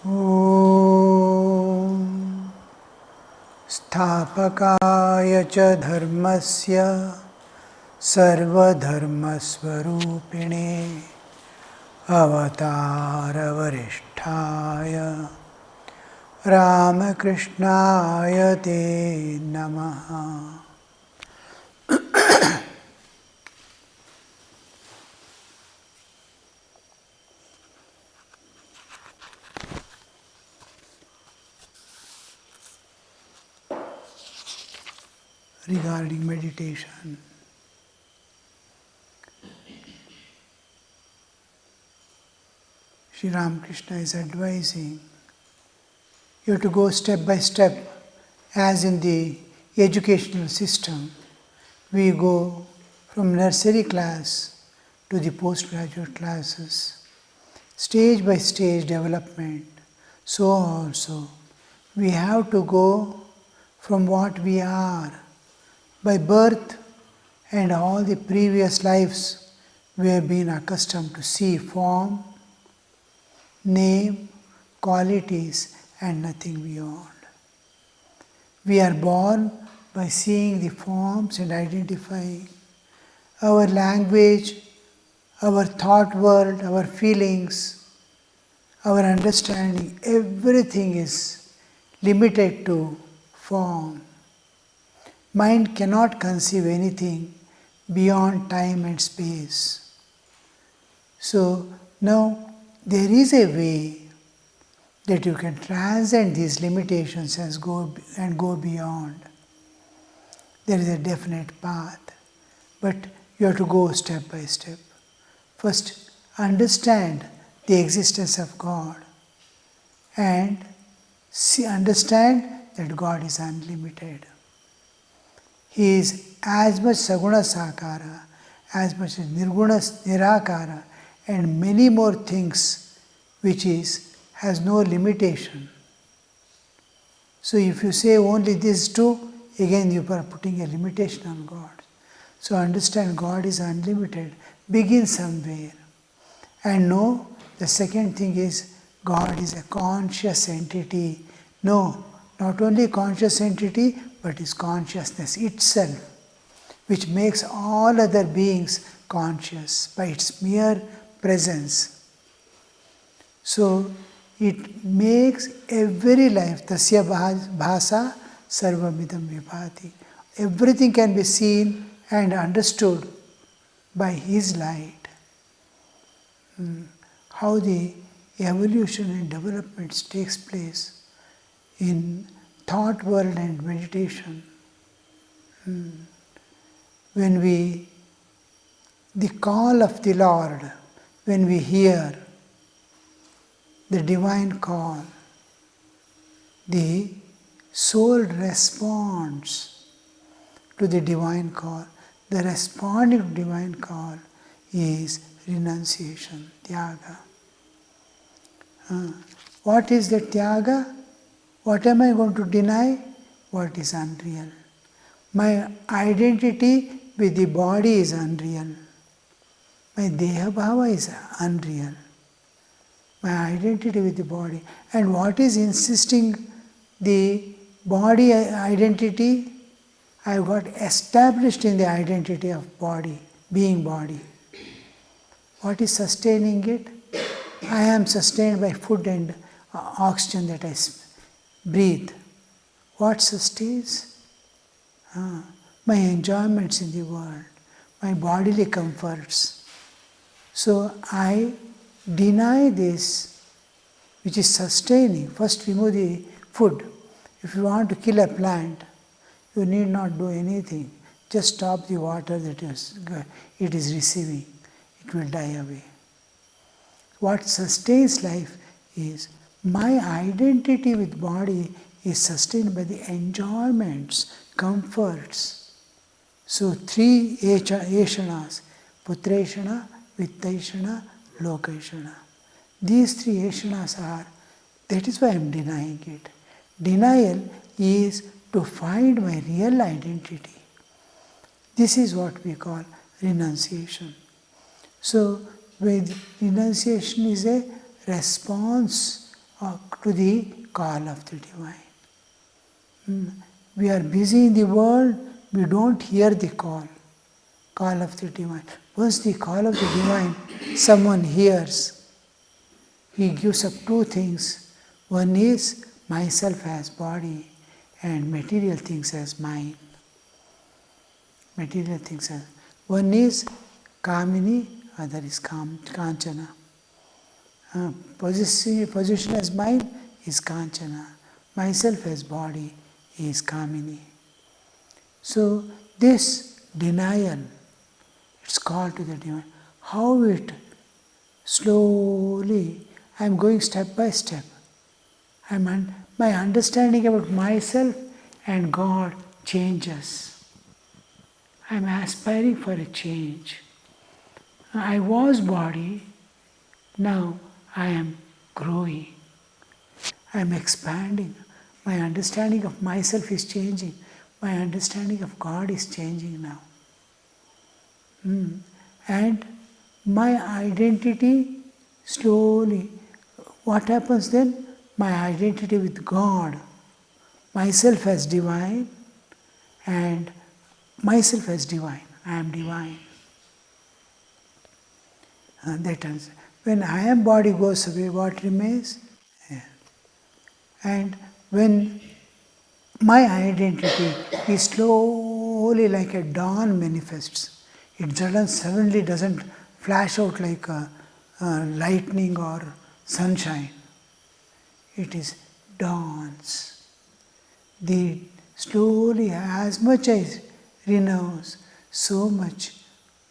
ॐ स्थापकाय च धर्मस्य सर्वधर्मस्वरूपिणे अवतारवरिष्ठाय रामकृष्णाय ते नमः। Regarding meditation, Sri Ramakrishna is advising you have to go step by step, as in the educational system. We go from nursery class to the postgraduate classes, stage by stage development. So also we have to go from what we are by birth and all the previous lives. We have been accustomed to see form, name, qualities, and nothing beyond. We are born by seeing the forms and identifying. Our language, our thought world, our feelings, our understanding, everything is limited to form. Mind cannot conceive anything beyond time and space. So now there is a way that you can transcend these limitations and go beyond. There is a definite path, but you have to go step by step. First, understand the existence of God and understand that God is unlimited. He is as much Saguna Sakara, as much as Nirguna Nirakara, and many more things which has no limitation. So if you say only these two, again you are putting a limitation on God. So understand God is unlimited. Begin somewhere. And know the second thing is God is a conscious entity. No, not only conscious entity, but is consciousness itself, which makes all other beings conscious by its mere presence. So it makes every life, tasya bhasa sarvamidam vibhati. Everything can be seen and understood by His light. How the evolution and development takes place in thought world and meditation. When the call of the Lord, when we hear the divine call, the soul responds to the divine call. The responding to divine call is renunciation, tyaga. What is the tyaga? What am I going to deny? What is unreal? My identity with the body is unreal. My deha bhava is unreal. My identity with the body. And what is insisting the body identity? I got established in the identity of body, being body. What is sustaining it? I am sustained by food and oxygen that I breathe. What sustains? My enjoyments in the world, my bodily comforts. So I deny this which is sustaining. First remove the food. If you want to kill a plant, you need not do anything. Just stop the water that it is receiving. It will die away. What sustains life is my identity with body is sustained by the enjoyments, comforts. So 3 eshanas, putreshana, vitteshana, lokeshana. These 3 eshanas are, that is why I am denying it. Denial is to find my real identity. This is what we call renunciation. So, renunciation is a response to the call of the divine. We are busy in the world, we don't hear the call of the divine. Once the call of the divine, someone hears, he gives up two things. One is myself as body and material things as mind. Material things as one is Kamini, other is Kanchana. Position as mind is Kanchana. Myself as body is Kamini. So this denial, it's called to the divine. How it slowly, I am going step by step. My understanding about myself and God changes. I am aspiring for a change. I was body, now I am growing. I am expanding. My understanding of myself is changing. My understanding of God is changing now. And my identity slowly, what happens then? My identity with God, myself as divine, and myself as divine. I am divine. When I am body goes away, what remains? Yeah. And when my identity is slowly like a dawn manifests, it suddenly doesn't flash out like a lightning or sunshine. It is dawns. The slowly, as much as renounce, so much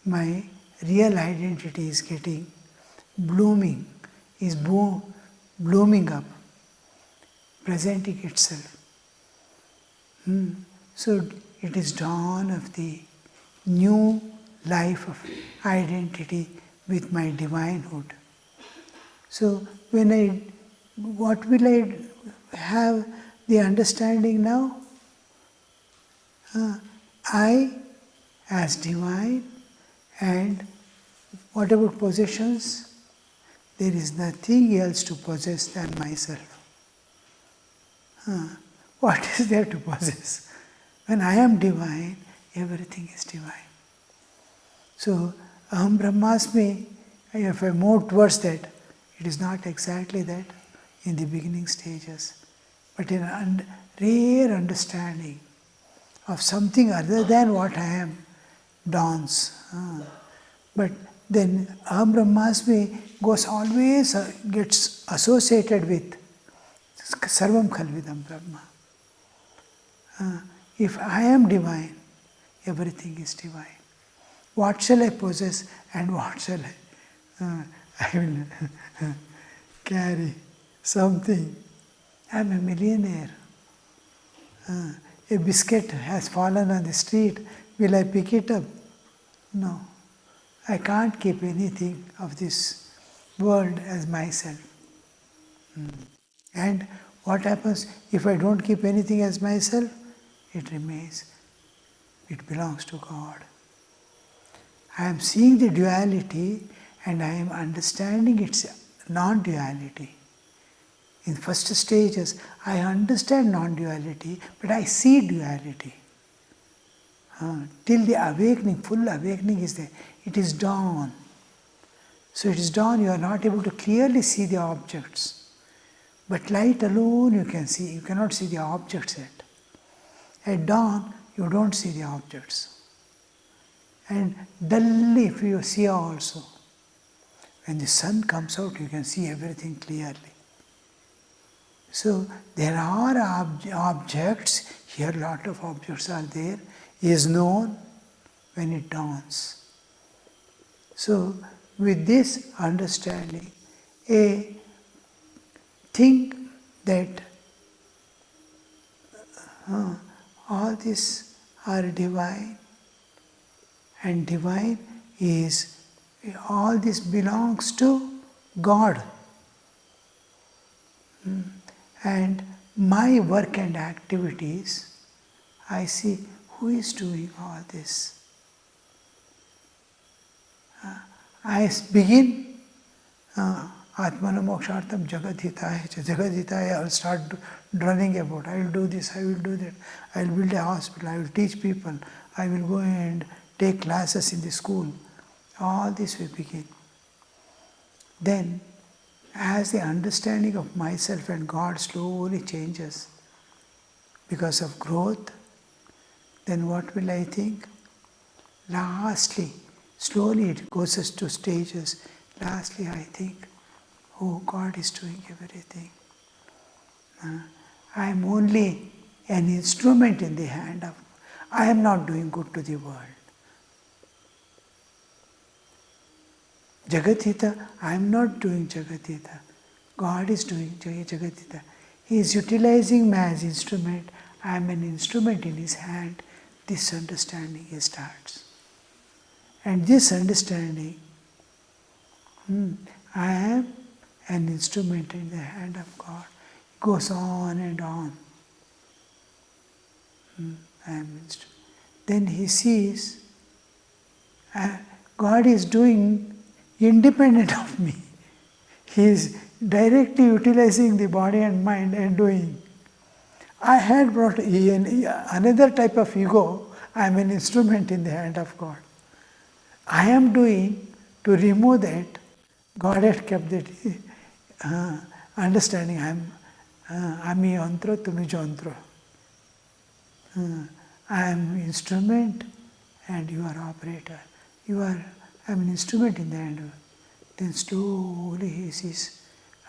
my real identity is getting blooming, is blooming up, presenting itself. So it is dawn of the new life of identity with my divinehood. So what will I have the understanding now? I as divine, and what about possessions? There is nothing else to possess than myself. What is there to possess? When I am divine, everything is divine. So, Aham Brahmasmi, if I move towards that, it is not exactly that in the beginning stages, but in a rare understanding of something other than what I am dawns. But then Aham Brahmasmi gets associated with Sarvam Khalvidam Brahma. If I am divine, everything is divine. What shall I possess and what shall I will carry something. I am a millionaire. A biscuit has fallen on the street. Will I pick it up? No. I can't keep anything of this world as myself. And what happens if I don't keep anything as myself? It remains. It belongs to God. I am seeing the duality and I am understanding its non-duality. In first stages, I understand non-duality, but I see duality. Till the awakening, full awakening is there. It is dawn. So it is dawn, you are not able to clearly see the objects. But light alone you can see, you cannot see the objects yet. At dawn, you don't see the objects. And dully if you see also, when the sun comes out, you can see everything clearly. So there are objects, here a lot of objects are there, is known when it dawns. So with this understanding, think that all these are divine, and divine is, all this belongs to God. And my work and activities, I see who is doing all this. I begin Atmana mokshartam jagadhitaya cha. Jagadhitaya, I will start running about. I will do this, I will do that. I will build a hospital, I will teach people. I will go and take classes in the school. All this will begin. Then, as the understanding of myself and God slowly changes because of growth, then what will I think? Lastly, slowly it goes us to stages. Lastly, I think, oh, God is doing everything. I am only an instrument in the hand of. I am not doing good to the world. Jagatita, I am not doing Jagatita. God is doing Jagatita. He is utilizing me as instrument. I am an instrument in His hand. This understanding starts. And this understanding, I am an instrument in the hand of God, goes on and on. I am instrument. Then he sees God is doing independent of me. He is directly utilizing the body and mind and doing. I had brought another type of ego. I am an instrument in the hand of God. I am doing to remove that. God had kept that understanding. Ami yantro, tumi jantro. I am instrument and you are operator. I am an instrument in the hand. Then slowly he sees,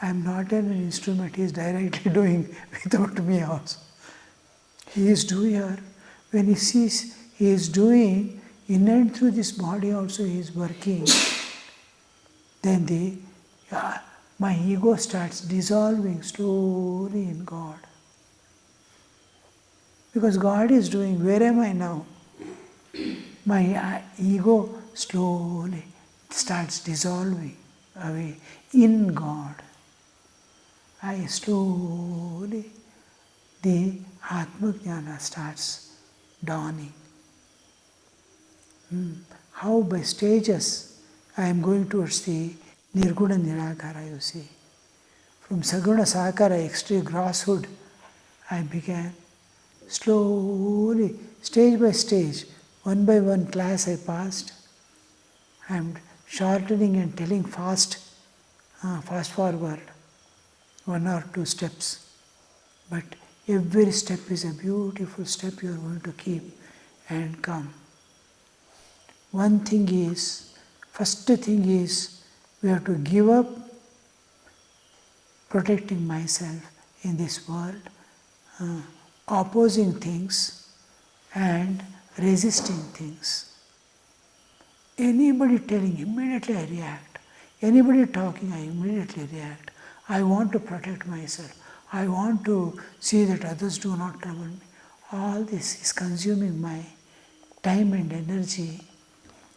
I am not an instrument, he is directly doing without me also. He is doer. When he sees he is doing, in and through this body also he is working, then my ego starts dissolving slowly in God. Because God is doing, where am I now? My ego slowly starts dissolving away in God. I slowly, the Atma Jnana starts dawning. How by stages I am going towards the Nirguna Nirakara, you see. From Saguna Sakara, extreme grosshood, I began slowly, stage by stage, one by one class I passed. I am shortening and telling fast forward, 1 or 2 steps. But every step is a beautiful step you are going to keep and come. First thing is, we have to give up protecting myself in this world, opposing things and resisting things. Anybody telling, immediately I react. Anybody talking, I immediately react. I want to protect myself. I want to see that others do not trouble me. All this is consuming my time and energy,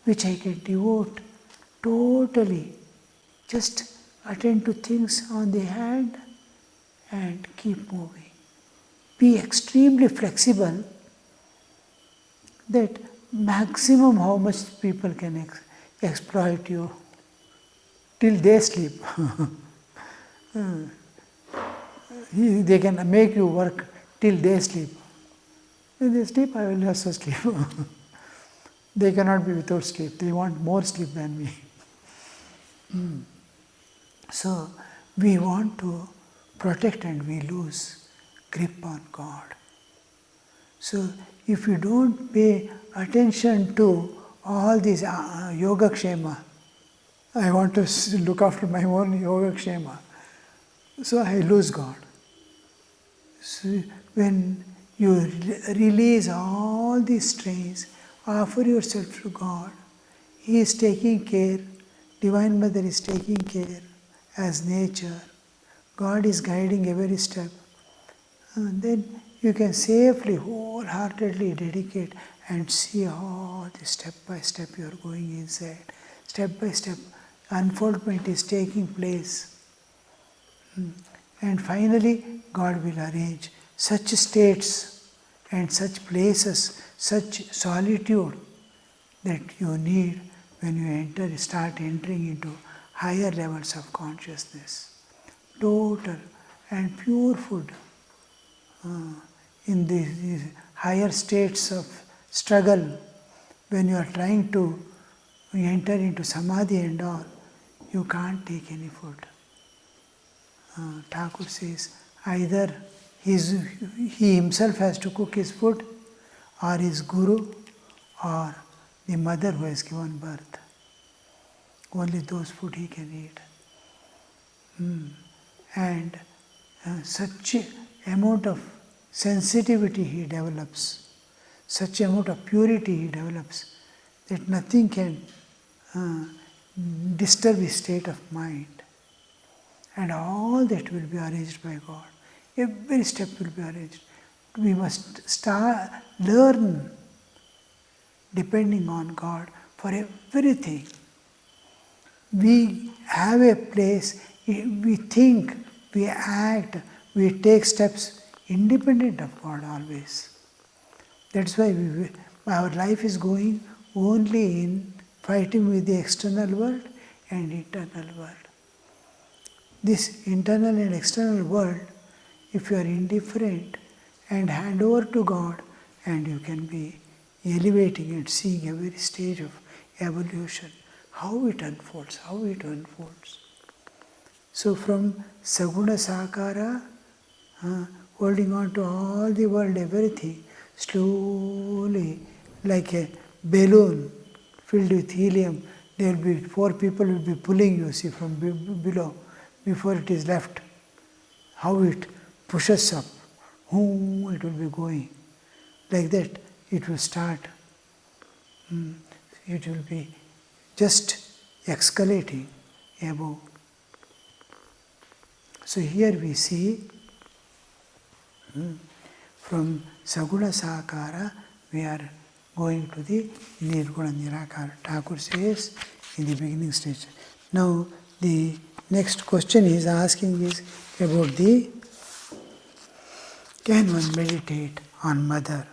which I can devote totally. Just attend to things on the hand and keep moving. Be extremely flexible, that maximum how much people can exploit you till they sleep. They can make you work till they sleep. When they sleep, I will also sleep. They cannot be without sleep. They want more sleep than me. So, we want to protect and we lose grip on God. So, if you don't pay attention to all these yogakshema, I want to look after my own yogakshema, so I lose God. So when you release all these strains, offer yourself to God. He is taking care, Divine Mother is taking care as nature. God is guiding every step. And then you can safely, wholeheartedly dedicate and see how the step by step you are going inside. Step by step, unfoldment is taking place. And finally, God will arrange such states and such places, such solitude that you need when you start entering into higher levels of consciousness, total and pure food. In these higher states of struggle, when you are trying to enter into samadhi and all, you can't take any food. Thakur says either he himself has to cook his food, or his guru, or the mother who has given birth. Only those food he can eat. And such amount of sensitivity he develops, such amount of purity he develops, that nothing can disturb his state of mind. And all that will be arranged by God. Every step will be arranged. We must learn depending on God for everything. We have a place, we think, we act, we take steps independent of God always. That's why our life is going only in fighting with the external world and internal world. This internal and external world, if you are indifferent and hand over to God, and you can be elevating and seeing every stage of evolution, how it unfolds. So from Saguna Sakara, holding on to all the world, everything, slowly, like a balloon filled with helium, there will be 4 people will be pulling you, see, from below, before it is left. How it pushes up, it will be going. Like that, it will start. It will be just escalating above. So here we see, from Saguna Sakara, we are going to the Nirguna Nirakara. Thakur says in the beginning stage. Now the next question he is asking is about can one meditate on Mother?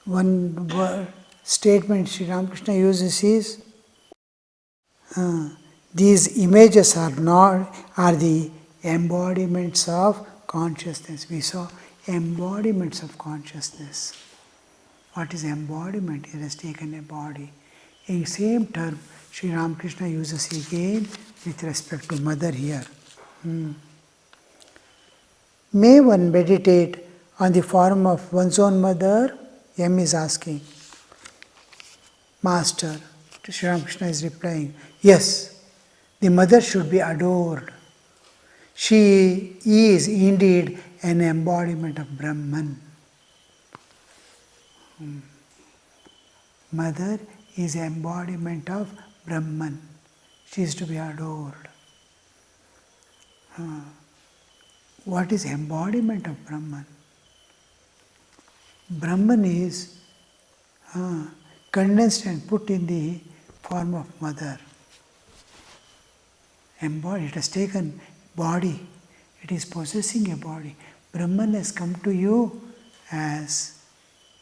One word, statement Sri Ramakrishna uses is, these images are the embodiments of consciousness. We saw embodiments of consciousness. What is embodiment? It has taken a body. In the same term, Sri Ramakrishna uses again with respect to Mother here. May one meditate on the form of one's own mother? M is asking. Master, Sri Ramakrishna is replying, yes, the mother should be adored. She is indeed an embodiment of Brahman. Mother is embodiment of Brahman. She is to be adored. What is embodiment of Brahman? Brahman is condensed and put in the form of mother. Embodied, it has taken body. It is possessing a body. Brahman has come to you as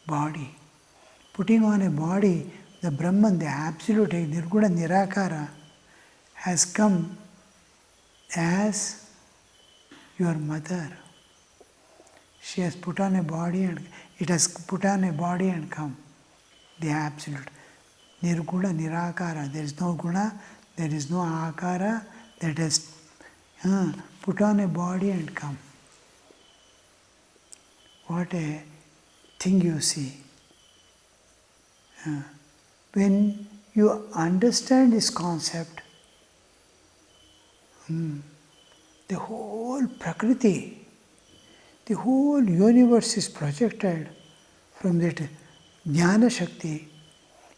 body. Putting on a body, the Brahman, the absolute, Nirguna Nirakara, has come as your mother. She has put on a body and it has put on a body and come. The absolute. Nirguna Nirakara. There is no guna, there is no akara, that has put on a body and come. What a thing you see. When you understand this concept, the whole Prakriti, the whole universe is projected from that Jnana Shakti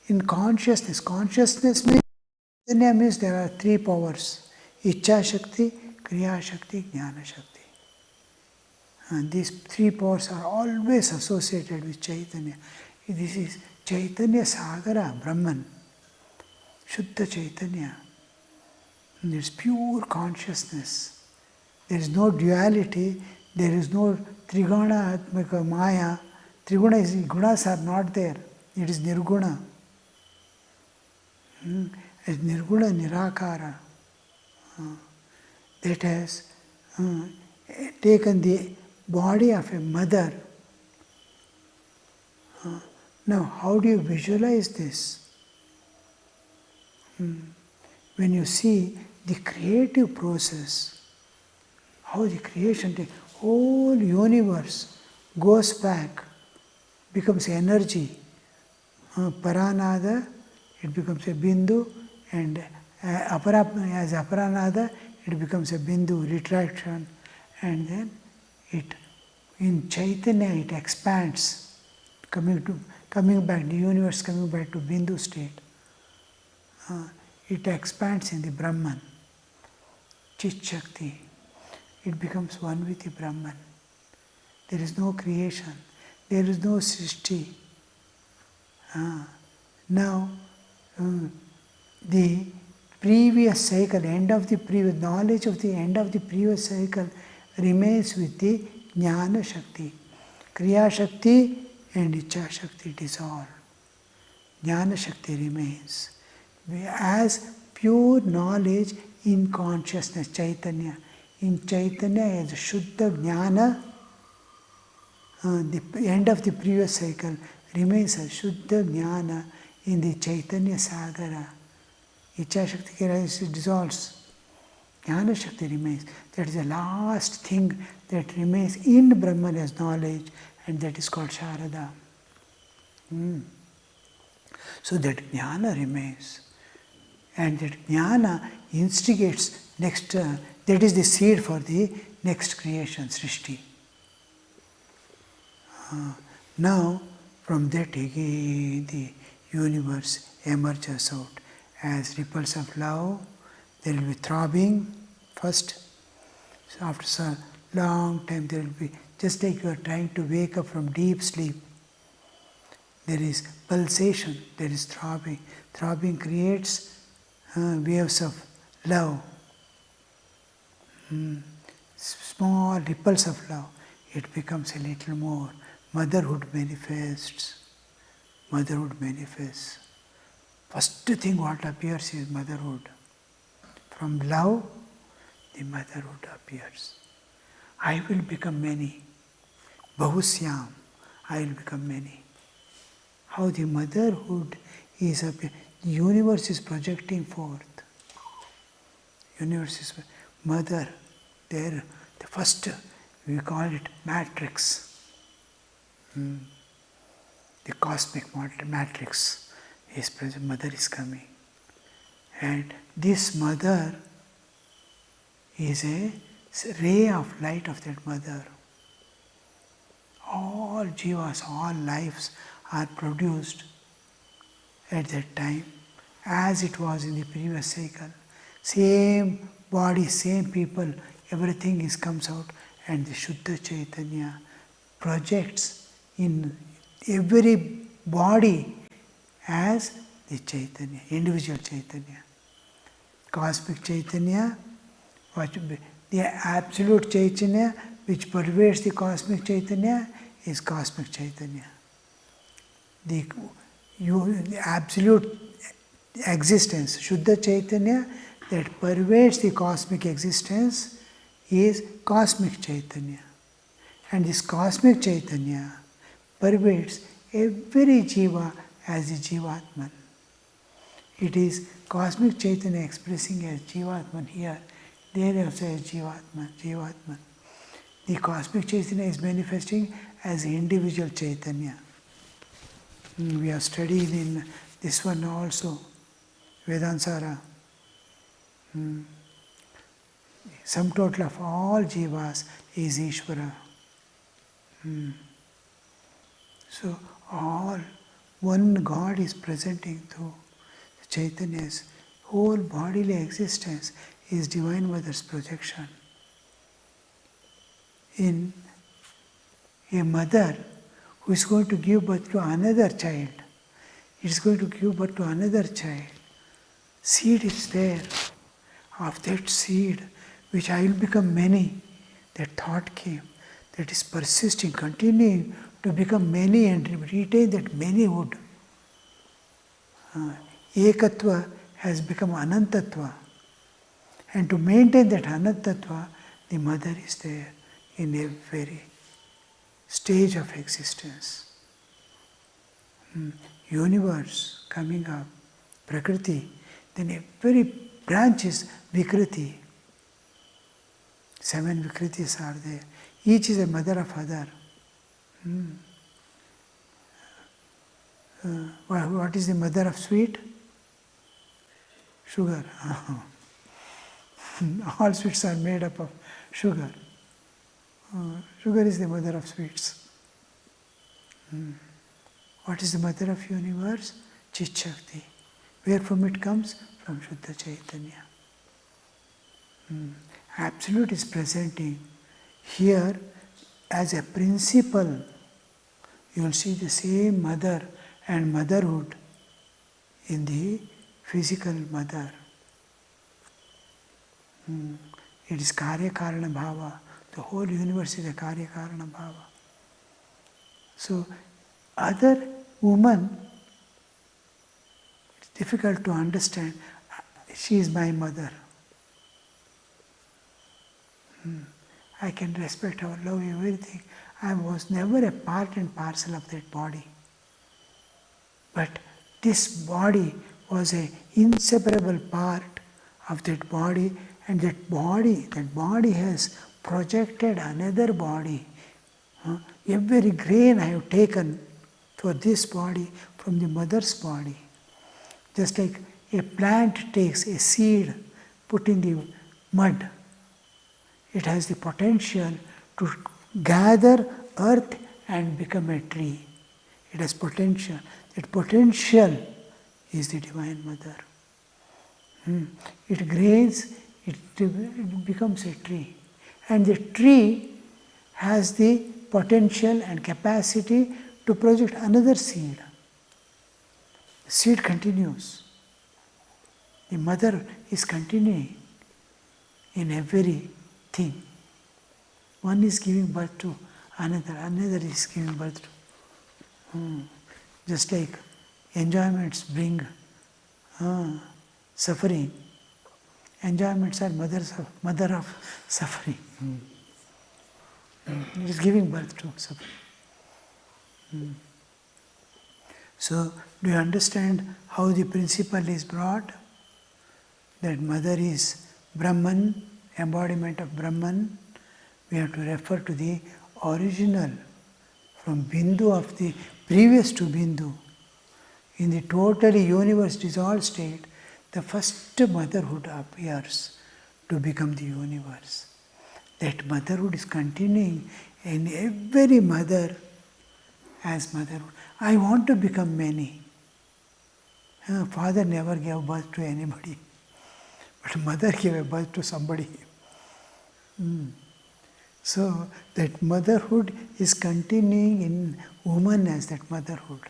in consciousness. Consciousness means there are 3 powers: Ichcha Shakti, Kriya Shakti, Jnana Shakti. And these 3 powers are always associated with Chaitanya. This is Chaitanya Sagara, Brahman, Shuddha Chaitanya. And it's pure consciousness. There is no duality, there is no Triguna Atmaka Maya. Triguna is, gunas are not there. It is Nirguna. as Nirguna Nirakara, that has taken the body of a mother. Now, how do you visualize this? When you see the creative process, how the creation, the whole universe goes back, becomes energy. Paranada, it becomes a bindu, and as aparanada, it becomes a bindu, retraction, and then it, in Chaitanya, it expands, coming back, the universe coming back to bindu state. It expands in the Brahman, Chit Shakti. It becomes one with the Brahman. There is no creation. There is no Srishti. Now, the previous cycle, end of the previous, knowledge of the end of the previous cycle remains with the Jnana Shakti. Kriya Shakti and Ichcha Shakti dissolve. Jnana Shakti remains as pure knowledge in consciousness, Chaitanya. In Chaitanya as Shuddha Jnana, the end of the previous cycle remains as Shuddha Jnana in the Chaitanya Sagara. Ichcha Shakti dissolves. Jnana Shakti remains. That is the last thing that remains in Brahman as knowledge, and that is called Sharada. So that Jnana remains. And that Jnana instigates next, that is the seed for the next creation, Srishti. Now, from that again, the universe emerges out as ripples of love. There will be throbbing first. So after some long time, there will be, just like you are trying to wake up from deep sleep. There is pulsation, there is throbbing. Throbbing creates waves of love. Small ripples of love. It becomes a little more. Motherhood manifests. Motherhood manifests. First thing what appears is motherhood. From love, the motherhood appears. I will become many. Bahusyam, I will become many. How the motherhood is appearing. The universe is projecting forth. Universe is mother. There, the first, we call it matrix. The cosmic matrix is present. Mother is coming. And this mother is a ray of light of that mother. All jivas, all lives are produced at that time as it was in the previous cycle. Same body, same people, everything comes out, and the Shuddha Chaitanya projects in every body as the Chaitanya, individual Chaitanya. Cosmic Chaitanya, the absolute Chaitanya which pervades the cosmic Chaitanya is cosmic Chaitanya. The absolute existence, Shuddha Chaitanya, that pervades the cosmic existence is cosmic Chaitanya. And this cosmic Chaitanya pervades every jiva as the Jivatman. It is cosmic Chaitanya expressing as Jivatman here, there also as Jivatman. The cosmic Chaitanya is manifesting as individual Chaitanya. We have studied in this one also, Vedansara. Sum total of all jivas is Ishvara. So all one God is presenting through the Chaitanya's whole bodily existence is Divine Mother's projection. In a mother who is going to give birth to another child, it is going to give birth to another child. Seed is there. Of that seed, which I will become many, that thought came, that is persisting, continuing to become many and retain that manyhood. Ekatva has become Anantatva. And to maintain that Anantatva, the mother is there in every stage of existence. Universe coming up, Prakriti, then every branch is Vikriti. 7 Vikritis are there. Each is a mother of other. What is the mother of sweet? Sugar. All sweets are made up of sugar. Sugar is the mother of sweets. What is the mother of universe? Chit Shakti. Where from it comes? From Shuddha Chaitanya. Absolute is presenting here as a principle. You will see the same mother and motherhood in the physical mother. It is Karya Karana Bhava. The whole universe is a Karya Karana Bhava. So, other woman, it's difficult to understand. She is my mother. I can respect her, love everything. I was never a part and parcel of that body. But this body was an inseparable part of that body, and that body has projected another body. Every grain I have taken for this body from the mother's body. Just like a plant takes a seed put in the mud, it has the potential to gather earth and become a tree. It has potential. That potential is the Divine Mother. It grains, it becomes a tree. And the tree has the potential and capacity to project another seed. The seed continues. The mother is continuing in every thing. One is giving birth to another, another is giving birth to. Just like enjoyments bring suffering. Enjoyments are mother of suffering. It is giving birth to suffering. So, do you understand how the principle is brought? That mother is Brahman, embodiment of Brahman. We have to refer to the original, from Bindu of the previous to Bindu. In the totally universe dissolved state, the first motherhood appears to become the universe. That motherhood is continuing in every mother as motherhood. I want to become many. Father never gave birth to anybody, but mother gave birth to somebody. So that motherhood is continuing in woman as that motherhood.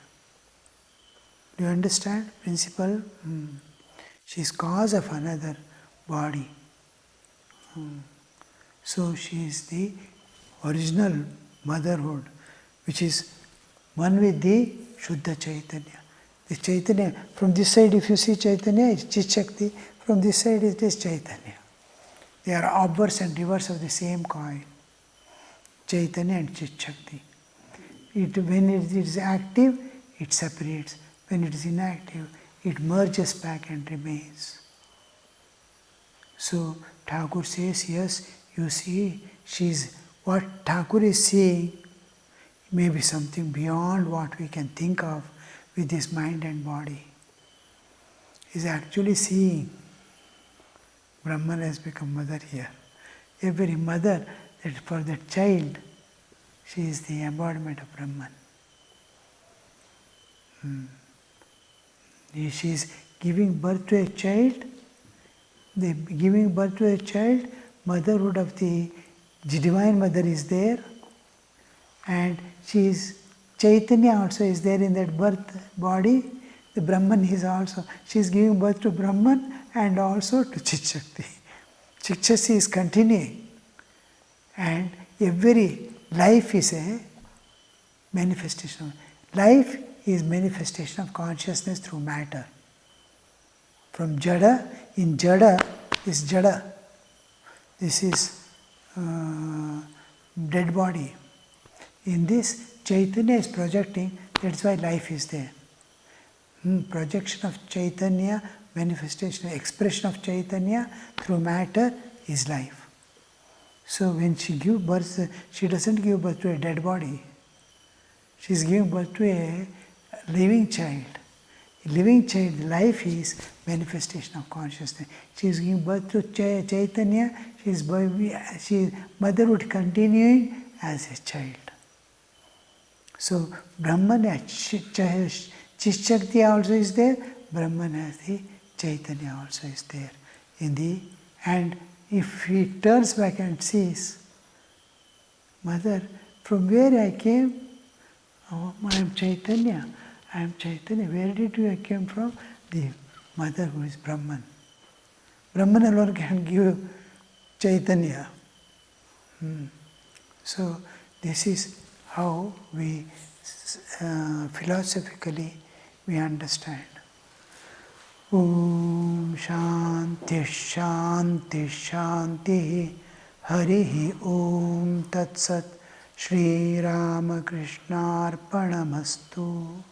Do you understand principle? She is cause of another body. So she is the original motherhood, which is one with the Shuddha Chaitanya. The Chaitanya, from this side if you see Chaitanya, it's Chit Shakti, from this side it is Chaitanya. They are obverse and reverse of the same coin. Chaitanya and Chit Shakti. When it is active, it separates. When it is inactive, it merges back and remains. So Thakur says, yes, you see, what Thakur is seeing may be something beyond what we can think of with this mind and body. He is actually seeing Brahman has become mother here. Every mother, that for that child, she is the embodiment of Brahman. She is giving birth to a child. The giving birth to a child, motherhood of the Divine Mother is there, and she is Chaitanya also is there in that birth body. The Brahman is also, she is giving birth to Brahman and also to Chit Shakti. Chit Shakti is continuing, and every life is a manifestation. Life is manifestation of consciousness through matter. From Jada, in Jada is Jada. This is dead body. In this, Chaitanya is projecting, that's why life is there. Projection of Chaitanya, manifestation, expression of Chaitanya through matter is life. So when she gives birth, she doesn't give birth to a dead body. She is giving birth to a living child. A living child, life is manifestation of consciousness. She is giving birth to Chaitanya. Motherhood continuing as a child. So Brahman as Chishakti also is there. Brahman as the Chaitanya also is there. And if he turns back and sees, Mother, from where I came, oh, I am Chaitanya. I am Chaitanya. Where did you came from? The mother who is Brahman. Brahman alone can give Chaitanya. So this is how we philosophically we understand. Om Shanti Shanti Shanti Harihi Om Tat Sat Shri Ramakrishna Arpanamastu.